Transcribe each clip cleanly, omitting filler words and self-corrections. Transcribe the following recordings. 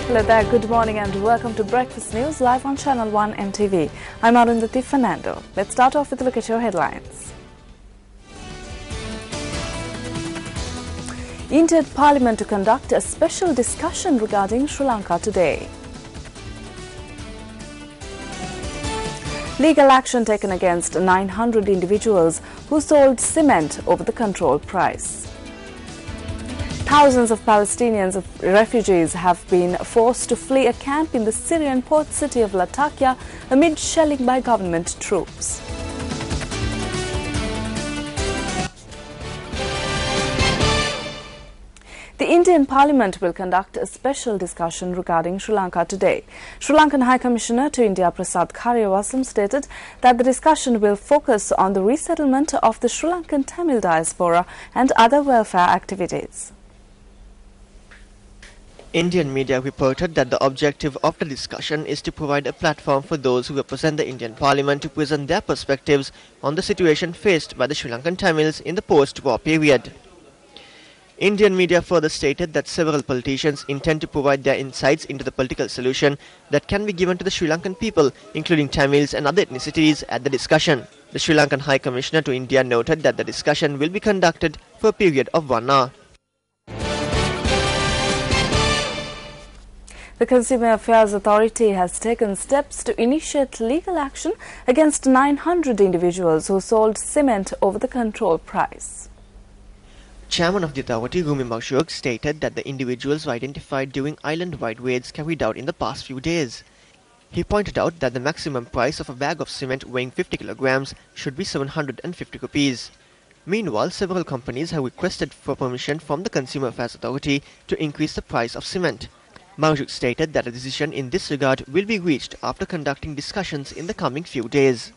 Hello there, good morning and welcome to Breakfast News live on Channel 1 MTV. I'm Arundhati Fernando. Let's start off with a look at your headlines. Indian Parliament to conduct a special discussion regarding Sri Lanka today. Legal action taken against 900 individuals who sold cement over the control price. Thousands of Palestinian refugees have been forced to flee a camp in the Syrian port city of Latakia amid shelling by government troops. The Indian Parliament will conduct a special discussion regarding Sri Lanka today. Sri Lankan High Commissioner to India Prasad Karyavasam stated that the discussion will focus on the resettlement of the Sri Lankan Tamil diaspora and other welfare activities. Indian media reported that the objective of the discussion is to provide a platform for those who represent the Indian Parliament to present their perspectives on the situation faced by the Sri Lankan Tamils in the post-war period. Indian media further stated that several politicians intend to provide their insights into the political solution that can be given to the Sri Lankan people, including Tamils and other ethnicities, at the discussion. The Sri Lankan High Commissioner to India noted that the discussion will be conducted for a period of 1 hour. The Consumer Affairs Authority has taken steps to initiate legal action against 900 individuals who sold cement over the control price. Chairman of the authority, Rumi Marshuk, stated that the individuals were identified during island-wide raids carried out in the past few days. He pointed out that the maximum price of a bag of cement weighing 50 kilograms should be 750 rupees. Meanwhile, several companies have requested for permission from the Consumer Affairs Authority to increase the price of cement. Marshuk stated that a decision in this regard will be reached after conducting discussions in the coming few days.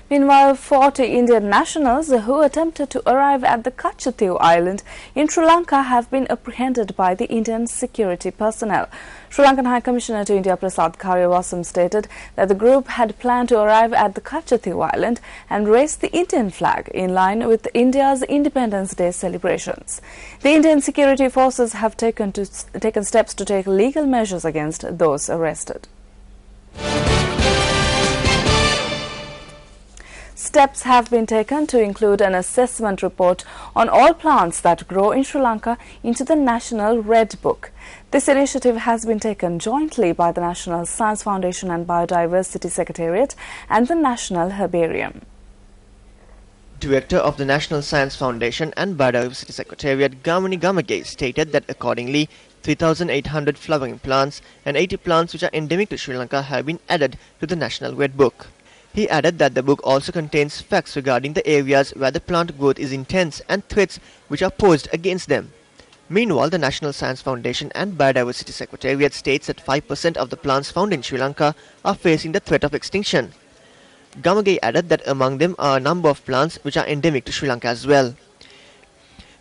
Meanwhile, 40 Indian nationals who attempted to arrive at the Kachatiw Island in Sri Lanka have been apprehended by the Indian security personnel. Sri Lankan High Commissioner to India Prasad Karyavasam stated that the group had planned to arrive at the Kachatiw Island and raise the Indian flag in line with India's Independence Day celebrations. The Indian security forces have taken steps to take legal measures against those arrested. Steps have been taken to include an assessment report on all plants that grow in Sri Lanka into the National Red Book. This initiative has been taken jointly by the National Science Foundation and Biodiversity Secretariat and the National Herbarium. Director of the National Science Foundation and Biodiversity Secretariat, Gamini Gamage, stated that accordingly 3,800 flowering plants and 80 plants which are endemic to Sri Lanka have been added to the National Red Book. He added that the book also contains facts regarding the areas where the plant growth is intense and threats which are posed against them. Meanwhile, the National Science Foundation and Biodiversity Secretariat states that 5% of the plants found in Sri Lanka are facing the threat of extinction. Gamage added that among them are a number of plants which are endemic to Sri Lanka as well.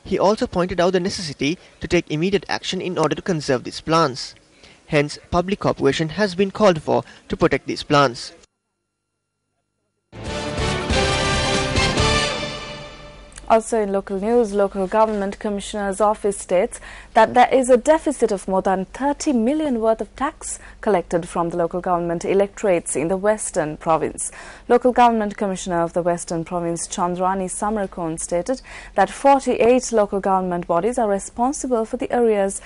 He also pointed out the necessity to take immediate action in order to conserve these plants. Hence, public cooperation has been called for to protect these plants. Also in local news, Local Government Commissioner's Office states that there is a deficit of more than 30 million worth of tax collected from the local government electorates in the Western Province. Local Government Commissioner of the Western Province, Chandrani Samarkon, stated that 48 local government bodies are responsible for the arrears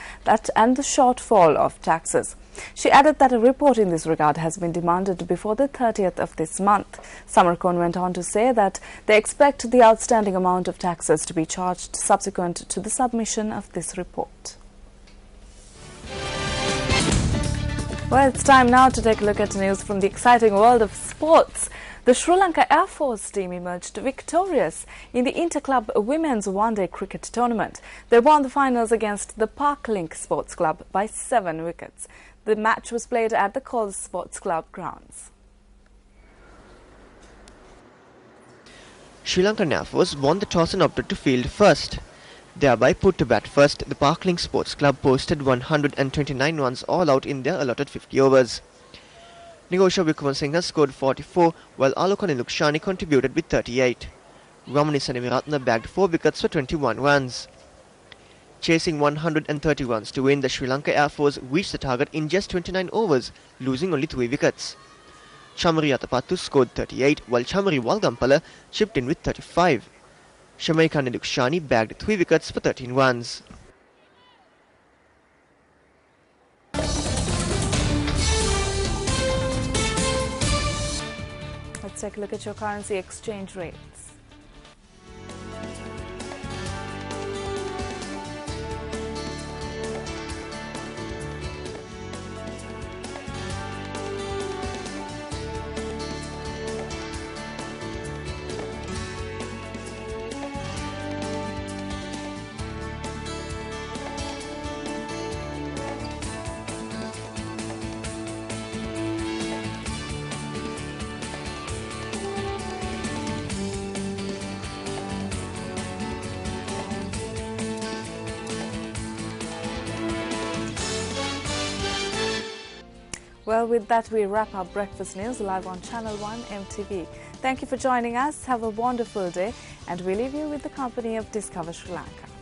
and the shortfall of taxes. She added that a report in this regard has been demanded before the 30th of this month. Samarkon went on to say that they expect the outstanding amount of taxes to be charged subsequent to the submission of this report. Well, it's time now to take a look at news from the exciting world of sports. The Sri Lanka Air Force team emerged victorious in the Interclub Women's One-Day Cricket Tournament. They won the finals against the Parklink Sports Club by 7 wickets. The match was played at the Coles Sports Club grounds. Sri Lankan Air Force won the toss and opted to field first. Thereby put to bat first, the Parklink Sports Club posted 129 runs all out in their allotted 50 overs. Nigosha Wickramasinghe scored 44, while Alokani Lukshani contributed with 38. Ramani Seneviratne bagged 4 wickets for 21 runs. Chasing 130 runs to win, the Sri Lanka Air Force reached the target in just 29 overs, losing only 3 wickets. Chamari Atapattu scored 38, while Chamari Walgampala chipped in with 35. Shamaika Nedukshani bagged 3 wickets for 13 runs. Let's take a look at your currency exchange rates. Well, with that, we wrap up Breakfast News live on Channel 1 MTV. Thank you for joining us. Have a wonderful day, and we leave you with the company of Discover Sri Lanka.